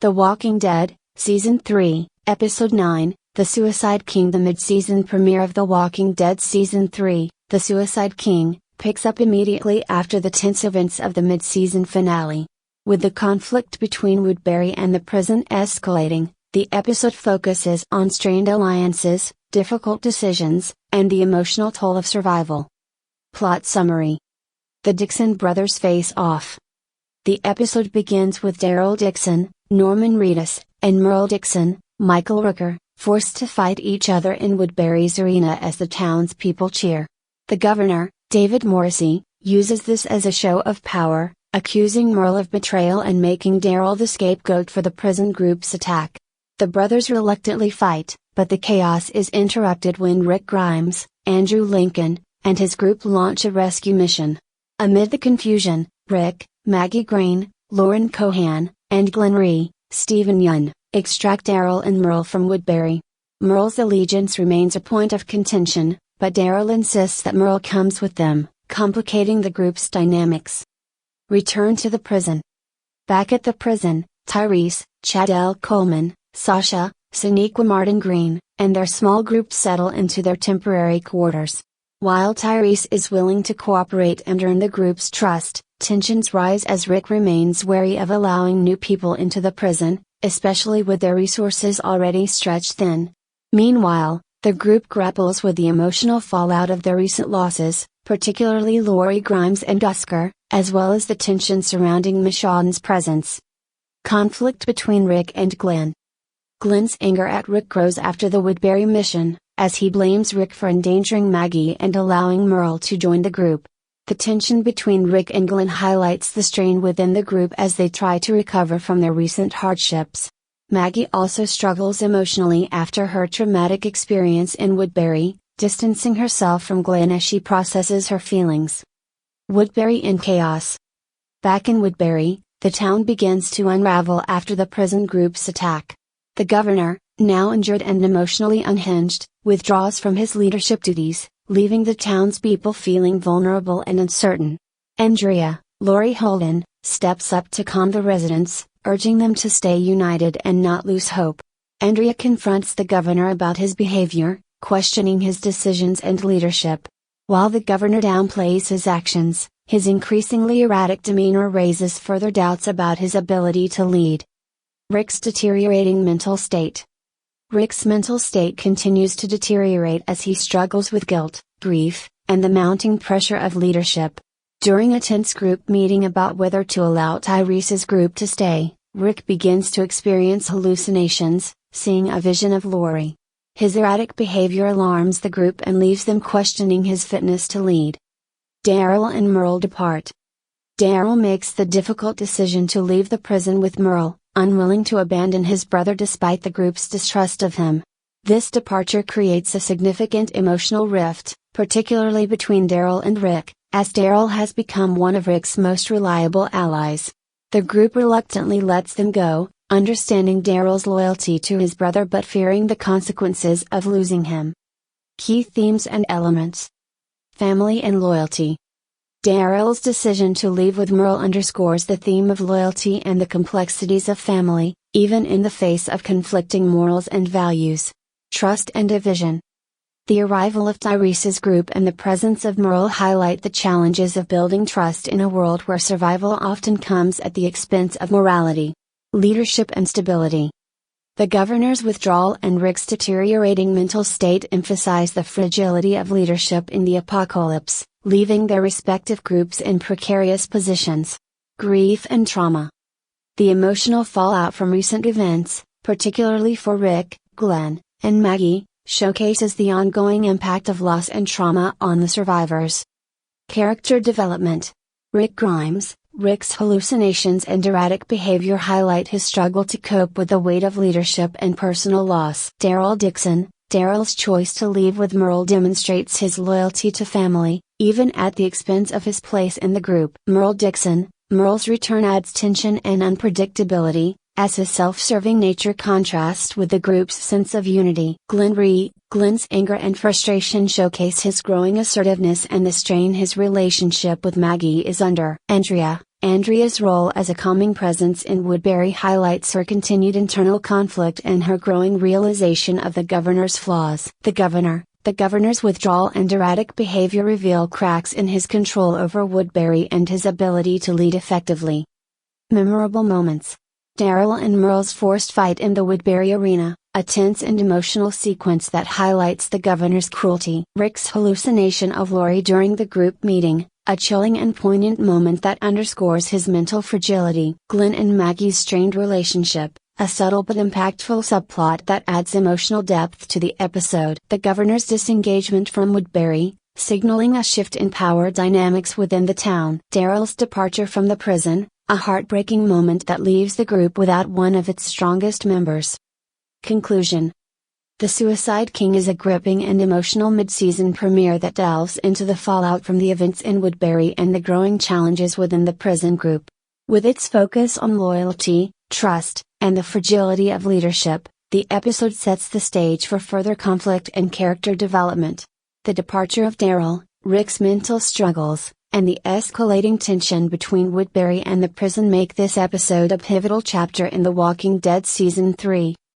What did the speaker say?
The Walking Dead, Season 3, Episode 9, The Suicide King. The mid-season premiere of The Walking Dead Season 3, The Suicide King, picks up immediately after the tense events of the mid-season finale. With the conflict between Woodbury and the prison escalating, the episode focuses on strained alliances, difficult decisions, and the emotional toll of survival. Plot summary. The Dixon brothers face off. The episode begins with Daryl Dixon, Norman Reedus, and Merle Dixon, Michael Rooker, forced to fight each other in Woodbury's arena as the townspeople cheer. The governor, David Morrissey, uses this as a show of power, accusing Merle of betrayal and making Daryl the scapegoat for the prison group's attack. The brothers reluctantly fight, but the chaos is interrupted when Rick Grimes, Andrew Lincoln, and his group launch a rescue mission. Amid the confusion, Rick, Maggie Green, Lauren Cohan, and Glenn Rhee, Stephen Yun, extract Daryl and Merle from Woodbury. Merle's allegiance remains a point of contention, but Daryl insists that Merle comes with them, complicating the group's dynamics. Return to the prison. Back at the prison, Tyrese, Chadell Coleman, Sasha, Sonequa Martin Green, and their small group settle into their temporary quarters. While Tyrese is willing to cooperate and earn the group's trust, tensions rise as Rick remains wary of allowing new people into the prison, especially with their resources already stretched thin. Meanwhile, the group grapples with the emotional fallout of their recent losses, particularly Lori Grimes and Dusker, as well as the tension surrounding Michonne's presence. Conflict between Rick and Glenn. Glenn's anger at Rick grows after the Woodbury mission, as he blames Rick for endangering Maggie and allowing Merle to join the group. The tension between Rick and Glenn highlights the strain within the group as they try to recover from their recent hardships. Maggie also struggles emotionally after her traumatic experience in Woodbury, distancing herself from Glenn as she processes her feelings. Woodbury in chaos. Back in Woodbury, the town begins to unravel after the prison group's attack. The governor, now injured and emotionally unhinged, withdraws from his leadership duties, leaving the townspeople feeling vulnerable and uncertain. Andrea, Lori Holden, steps up to calm the residents, urging them to stay united and not lose hope. Andrea confronts the governor about his behavior, questioning his decisions and leadership. While the governor downplays his actions, his increasingly erratic demeanor raises further doubts about his ability to lead. Rick's deteriorating mental state. Rick's mental state continues to deteriorate as he struggles with guilt, grief, and the mounting pressure of leadership. During a tense group meeting about whether to allow Tyrese's group to stay, Rick begins to experience hallucinations, seeing a vision of Lori. His erratic behavior alarms the group and leaves them questioning his fitness to lead. Daryl and Merle depart. Daryl makes the difficult decision to leave the prison with Merle, unwilling to abandon his brother despite the group's distrust of him. This departure creates a significant emotional rift, particularly between Daryl and Rick, as Daryl has become one of Rick's most reliable allies. The group reluctantly lets them go, understanding Daryl's loyalty to his brother but fearing the consequences of losing him. Key themes and elements. Family and loyalty. Daryl's decision to leave with Merle underscores the theme of loyalty and the complexities of family, even in the face of conflicting morals and values. Trust and division. The arrival of Tyrese's group and the presence of Merle highlight the challenges of building trust in a world where survival often comes at the expense of morality. Leadership and stability. The governor's withdrawal and Rick's deteriorating mental state emphasize the fragility of leadership in the apocalypse, leaving their respective groups in precarious positions. Grief and trauma. The emotional fallout from recent events, particularly for Rick, Glenn, and Maggie, showcases the ongoing impact of loss and trauma on the survivors. Character development. Rick Grimes. Rick's hallucinations and erratic behavior highlight his struggle to cope with the weight of leadership and personal loss. Daryl Dixon. Daryl's choice to leave with Merle demonstrates his loyalty to family, even at the expense of his place in the group. Merle Dixon. Merle's return adds tension and unpredictability, as his self-serving nature contrasts with the group's sense of unity. Glenn Rhee. Glenn's anger and frustration showcase his growing assertiveness and the strain his relationship with Maggie is under. Andrea. Andrea's role as a calming presence in Woodbury highlights her continued internal conflict and her growing realization of the governor's flaws. The governor's withdrawal and erratic behavior reveal cracks in his control over Woodbury and his ability to lead effectively. Memorable moments. Daryl and Merle's forced fight in the Woodbury arena, a tense and emotional sequence that highlights the governor's cruelty. Rick's hallucination of Lori during the group meeting, a chilling and poignant moment that underscores his mental fragility. Glenn and Maggie's strained relationship, a subtle but impactful subplot that adds emotional depth to the episode. The governor's disengagement from Woodbury, signaling a shift in power dynamics within the town. Daryl's departure from the prison, a heartbreaking moment that leaves the group without one of its strongest members. Conclusion. The Suicide King is a gripping and emotional mid-season premiere that delves into the fallout from the events in Woodbury and the growing challenges within the prison group. With its focus on loyalty, trust, and the fragility of leadership, the episode sets the stage for further conflict and character development. The departure of Daryl, Rick's mental struggles, and the escalating tension between Woodbury and the prison make this episode a pivotal chapter in The Walking Dead Season 3.